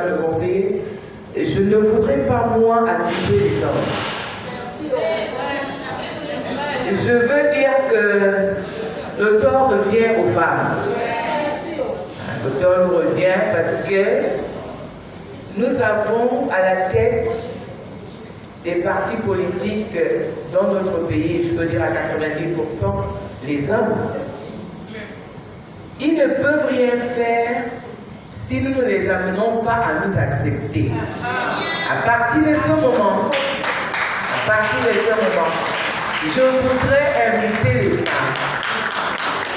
Madame le conseiller, je ne voudrais pas moi accuser les hommes. Je veux dire que le tort revient aux femmes. Le tort revient parce que nous avons à la tête des partis politiques dans notre pays, je peux dire à 90%, les hommes. Ils ne peuvent rien faire si nous ne les amenons pas à nous accepter. À partir de ce moment, je voudrais inviter les femmes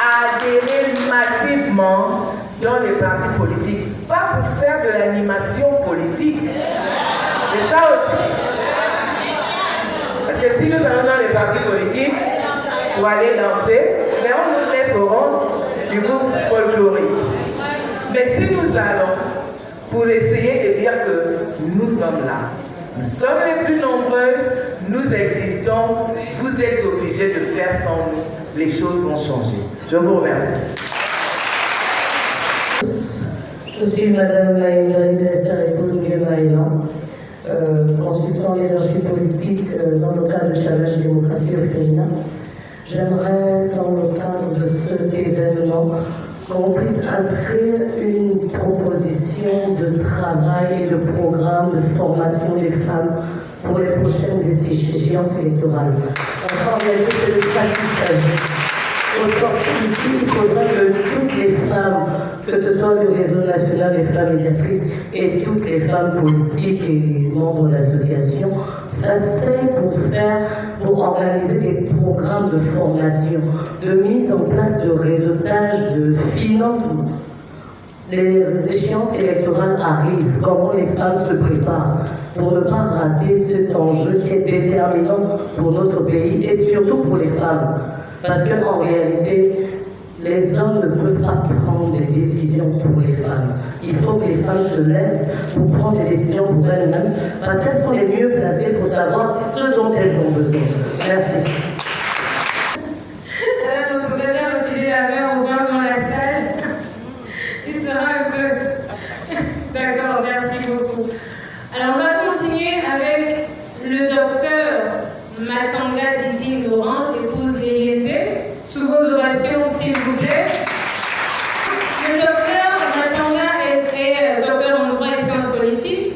à adhérer massivement dans les partis politiques, pas pour faire de l'animation politique. C'est ça aussi. Parce que si nous allons dans les partis politiques pour aller danser, mais on nous laisse au rang du groupe folklorique. Mais si nous allons pour essayer de dire que nous sommes là, nous sommes les plus nombreux, nous existons, vous êtes obligés de faire sans nous, les choses vont changer. Je vous remercie. Je suis Madame Maëlle Esther, épouse de Maëlan, consultant en énergie politique dans le cadre du challenge démocratie au féminin. J'aimerais, dans le cadre de cet événement, qu'on puisse inscrire une proposition de travail et de programme de formation des femmes pour les prochaines échéances électorales. Enfin, en réalité, c'est de ça qu'il s'agit. Ici, il faudrait que toutes les femmes, que ce soit le réseau national des femmes médiatrices et toutes les femmes politiques et membres d'associations, s'asseyent pour organiser des programmes de formation, de mise en place de réseautage, de financement. Les échéances électorales arrivent, comment les femmes se préparent pour ne pas rater cet enjeu qui est déterminant pour notre pays et surtout pour les femmes. Parce qu'en réalité, les hommes ne peuvent pas prendre des décisions pour les femmes. Il faut que les femmes se lèvent pour prendre des décisions pour elles-mêmes, parce qu'elles sont les mieux placées pour savoir ce dont elles ont besoin. Merci. Notre président me faisait la main au vent dans la salle. Il sera un peu... D'accord, merci beaucoup. Alors on va continuer avec le docteur Matanga Didi Laurence, épouse Léliété. Sous vos ovations, s'il vous plaît. Le docteur Matanga est docteur en droit et sciences politiques.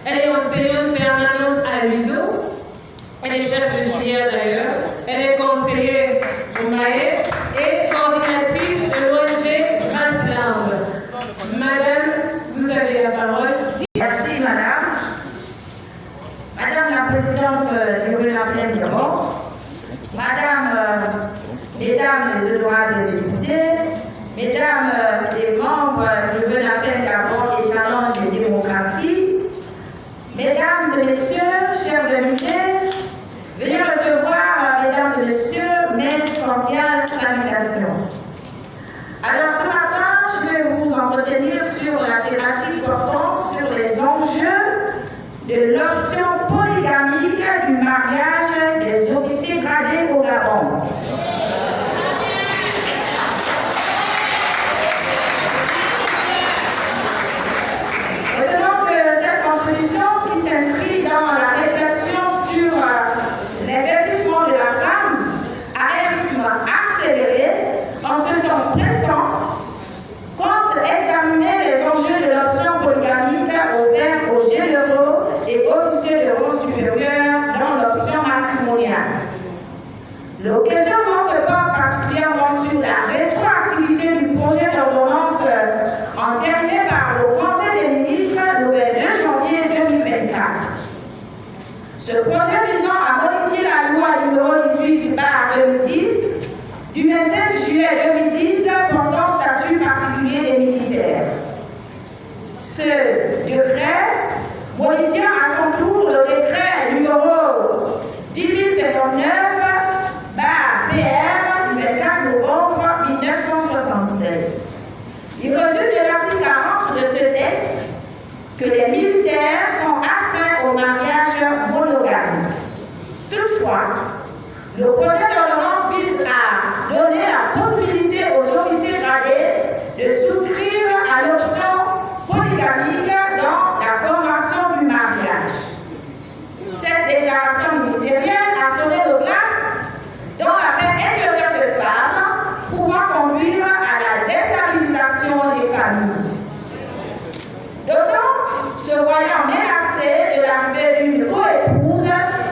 Elle est enseignante permanente à l'USO. Elle est chef de filière d'ailleurs. Elle est conseillère au MAE et coordinatrice de l'ONG Graslambe. Madame, vous avez la parole. Merci, madame. Madame la présidente du gouvernement Bureau, madame, mesdames les honorables députés, mesdames les membres du gouvernement Gabon et challenge de démocratie, mesdames et messieurs, chers invités, veuillez recevoir, mesdames et messieurs, mes cordiales salutations. Alors ce matin, je vais vous entretenir sur la thématique portant sur les enjeux de l'option polygamique du mariage des officiers gradés au Gabon. Retenons que cette contribution qui s'inscrit dans la réflexion sur l'investissement de la femme à un rythme accéléré en ce temps pressant compte examiner les enjeux de l'option polygamique ouverte aux généraux et officiers de rang supérieur dans l'option matrimoniale. L'occasion se porte particulièrement sur la rétroactivité du projet d'ordonnance entériné par le Conseil des ministres le 2 janvier 2024. Ce projet visant à modifier la loi numéro 18/2010 du 27 juillet 2010 portant statut particulier des militaires. Ce décret modifiant à son tour le décret numéro 1059/PR du 24 novembre 1976. Il résulte de l'article 40 de ce texte que les militaires sont astreints au mariage monogame. Toutefois, le projet d'ordonnance vise à donner la possibilité aux officiers gradés de souscrire à l'option polygamique dans se voyant menacé de l'arrivée d'une coépouse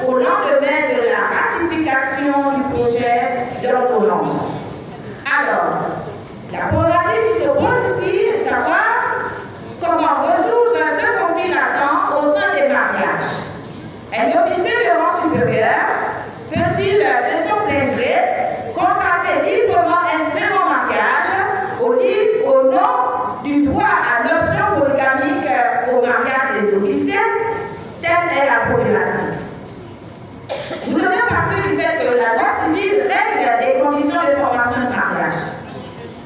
au lendemain de la ratification du projet d'ordonnance. Alors, la problématique qui se pose ici est de savoir comment résoudre ce conflit latent au sein des mariages. Un officier de rang supérieur peut-il, de son plein gré, contracter librement un second mariage au nom du droit à l'option polygamique au mariage des officiers? Telle est la problématique. Nous devons partir du fait que la loi civile règle des conditions de formation de mariage,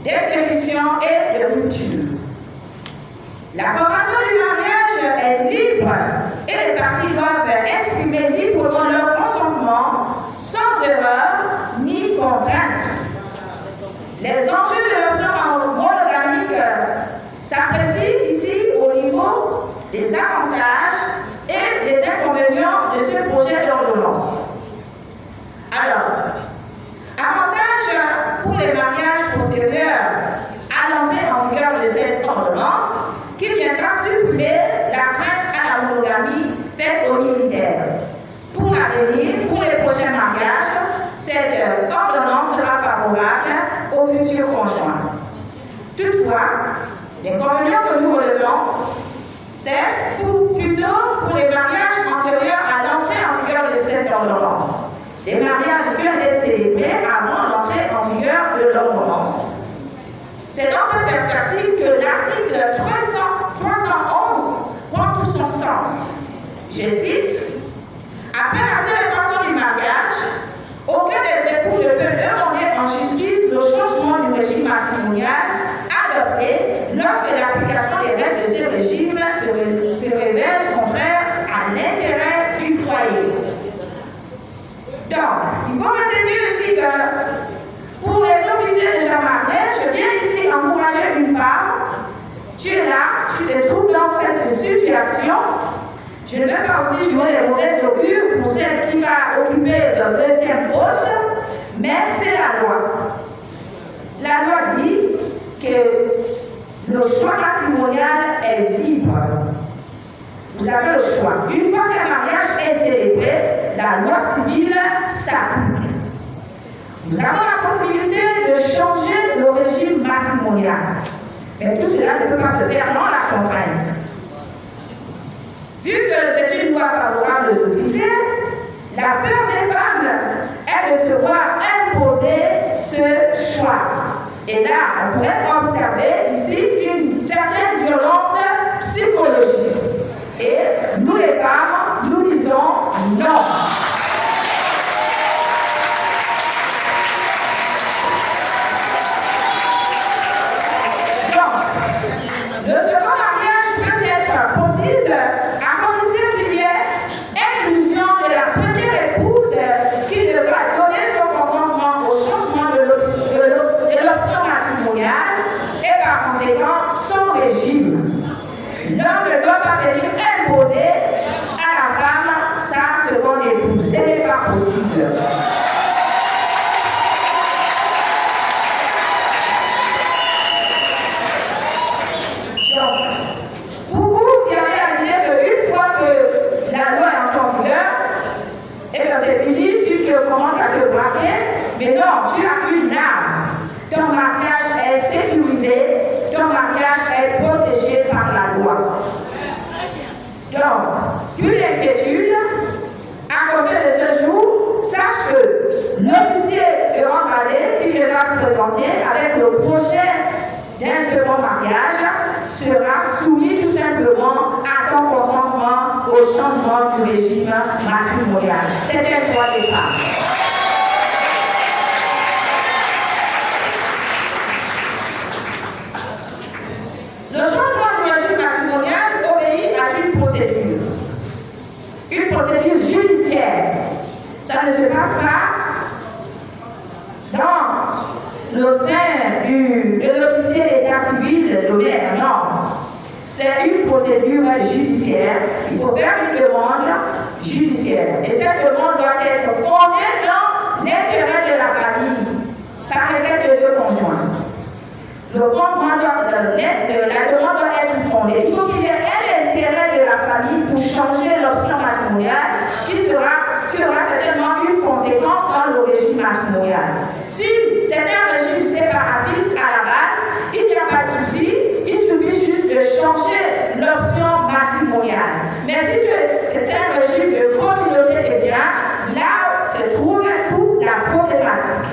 d'exécution et de rupture. La formation du mariage est libre et les parties doivent exprimer librement leur consentement sans erreur ni contrainte. Les enjeux de l'option monogamique s'apprécient ici au niveau des avantages et des inconvénients de ce projet d'ordonnance. Alors, avantage pour les mariages postérieurs à l'entrée en vigueur de cette ordonnance qui viendra supprimer l'astreinte à la monogamie faite aux militaires. Pour l'avenir, pour les prochains mariages, cette ordonnance sera favorable aux futurs conjoints. Toutefois, l'inconvénient que nous relevons, c'est plutôt pour les mariages antérieurs à l'entrée en vigueur de cette ordonnance. Les mariages qui ont été célébrés avant l'entrée en vigueur de l'ordonnance. C'est dans cette perspective que l'article 311 prend tout son sens. Je cite, « Après la célébration du mariage, aucun des époux ne peut demander en justice le changement du régime matrimonial adopté lorsque l'application des règles de ce régime se révèle contraire à l'intérêt du foyer. » Donc, il faut retenir ici que pour les officiers déjà mariés, je viens ici encourager une femme. Tu es là, tu te trouves dans cette situation. Je ne veux pas aussi jouer les mauvais augures pour celle qui va occuper le deuxième poste, mais c'est la loi. La loi dit que le choix matrimonial est libre. Vous avez le choix. Une fois qu'un mariage est célébré, la loi civile s'applique. Nous avons la possibilité de changer le régime matrimonial. Mais tout cela ne peut pas se faire dans la contrainte. Vu que c'est une loi favorable aux officiers, la peur des femmes est de se voir imposer ce choix. Et là, on pourrait observer ici une certaine violence psychologique. Et nous les femmes, nous disons non. Donc, le second mariage peut être possible à condition qu'il y ait inclusion de la première épouse qui devra donner son consentement au changement de l'option matrimoniale et par conséquent son régime. L'homme ne doit pas venir imposer à la femme sa seconde épouse. Ce n'est pas possible. Donc, pour vous, il y avait l'idée qu'une fois que la loi est en vigueur, eh bien c'est fini, tu commences à te braquer, mais non, tu as une arme. Ton mariage est sécurisé, ton mariage est protégé par la loi. Donc, plus d'inquiétude, à côté de ce jour, sache que l'officier de rang-gradé qui viendra se présenter avec le projet d'un second mariage sera soumis tout simplement à ton consentement au changement du régime matrimonial. C'est un droit des femmes. Le changement du régime matrimonial obéit à une procédure. Une procédure judiciaire. Ça ne se passe pas dans le sein de l'officier d'état civil de maire, non. C'est une procédure judiciaire. Il faut faire une demande judiciaire. Et cette demande doit être fondée dans l'intérêt de la famille, par lesquels de deux conjoints. La demande doit être fondée. Il faut qu'il y ait un intérêt de matrimonial. Mais si c'est un régime de communauté de biens, là se trouve toute la problématique.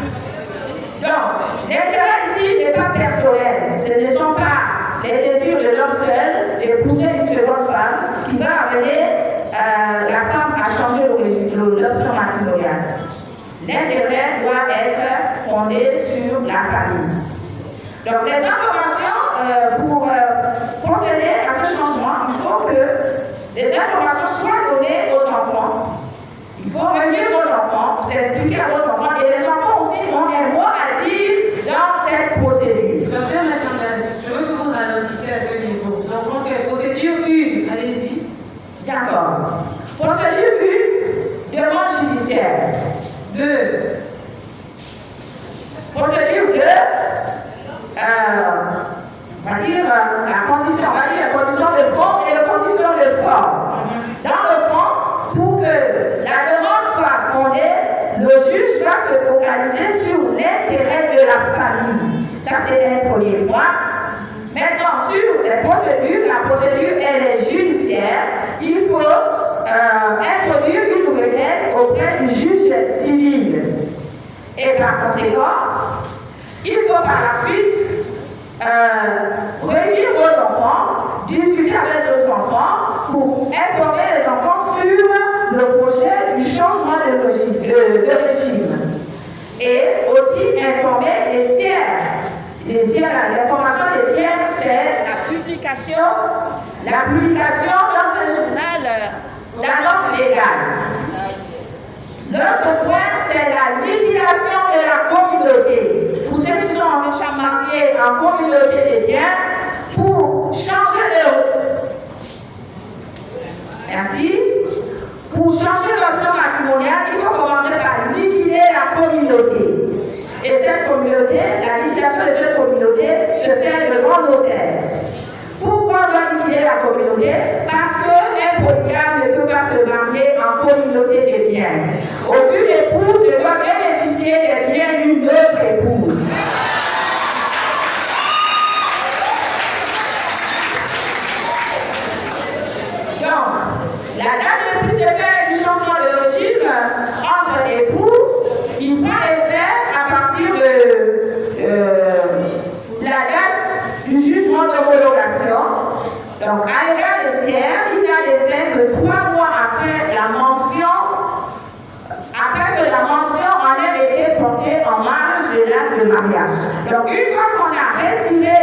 Donc, l'intérêt ici n'est pas personnel. Ce ne sont pas les désirs de l'homme seul, d'épouser une seconde femme, qui va amener la femme à changer l'option matrimoniale. L'intérêt doit être fondé sur la famille. Donc, les informations pour procéder à ce changement, il faut que les informations soient données aux enfants. Il faut réunir vos enfants, vous expliquer à vos enfants, et les enfants aussi ont un mot à dire dans cette procédure. Docteur Latangaz, je veux que vous ralentissez à ce niveau. Donc on fait procédure 1, allez-y. D'accord. Procédure 1, demande judiciaire. 2. Procédure 2, on va dire la condition de fond et la condition de forme. Dans le fond, pour que la demande soit fondée, le juge va se focaliser sur l'intérêt de la famille. Ça, c'est un premier point. Maintenant, sur les procédures, la procédure, elle est judiciaire. Il faut introduire une requête auprès du juge civil. Et par conséquent, il faut par la suite réunir vos enfants, discuter avec vos enfants pour informer les enfants sur le projet du changement de régime. Et aussi informer les tiers. L'information des tiers, c'est la publication dans ce journal d'annonce légale. L'autre point, c'est la liquidation de la communauté. Pour ceux qui sont déjà mariés en communauté des biens, pour changer Merci. Pour changer l'option matrimoniale, il faut commencer par liquider la communauté. Et cette communauté, la liquidation de cette communauté se fait devant notaire. Pourquoi on doit liquider la communauté? Parce qu'un polygame ne peut pas se marier en communauté de biens. Aucune épouse ne doit bénéficier des biens d'une autre épouse. Donc, la date de du changement de régime entre époux, il prend effet à partir de la date du jugement d'homologation. Donc, à l'égard des tiers, il n'y a d'effet que 3 mois après que la mention en ait été portée en marge de l'acte de mariage. Donc, une fois qu'on a retiré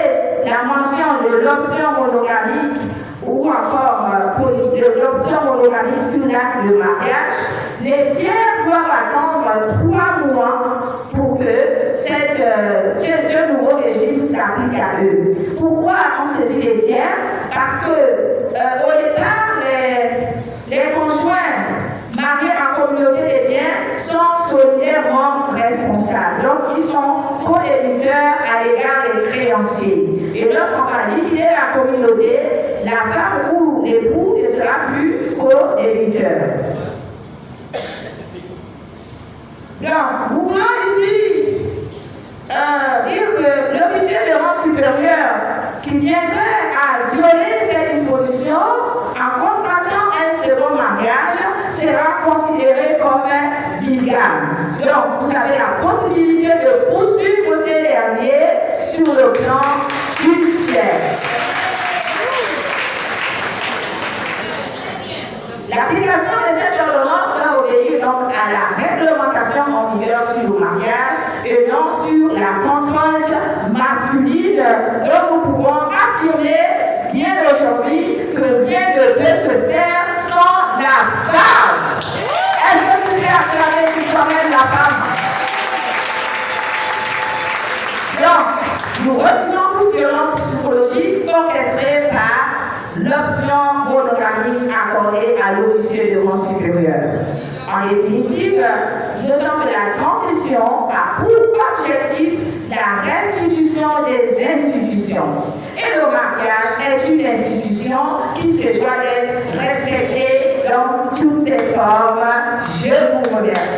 la mention de l'option monogamique ou encore de l'option monogamique sur l'acte de mariage, les tiers doivent attendre 3 mois pour que ce nouveau régime s'applique à eux. Pourquoi avons saisi les tiers? Parce que au départ, les conjoints mariés en communauté des biens sont solidairement responsables. Donc, ils sont co-débiteurs à l'égard des créanciers. Et lorsqu'on va liquider la communauté, la femme ou l'époux ne sera plus co-débiteur. Donc, nous voulons ici dire que l'officier de rang supérieur qui viendrait à violer ces dispositions en contractant un second mariage sera considéré comme un bigame. Donc, vous avez la possibilité de poursuivre ces derniers sur le plan judiciaire. L'application de cette ordonnance va obéir donc à la réglementation en vigueur sur le mariage et non sur la contrainte masculine dont nous pouvons affirmer bien aujourd'hui que rien ne peut se faire sans la femme. Est-ce que tu peux acclamer toi-même la femme? Donc, nous refusons toute violence psychologique orchestrée par l'option monogamique accordée à l'officier de rang supérieur. En définitive, notons que la transition a pour objectif la restitution des institutions. Et le mariage est une institution qui se doit être respectée dans toutes ses formes. Je vous remercie.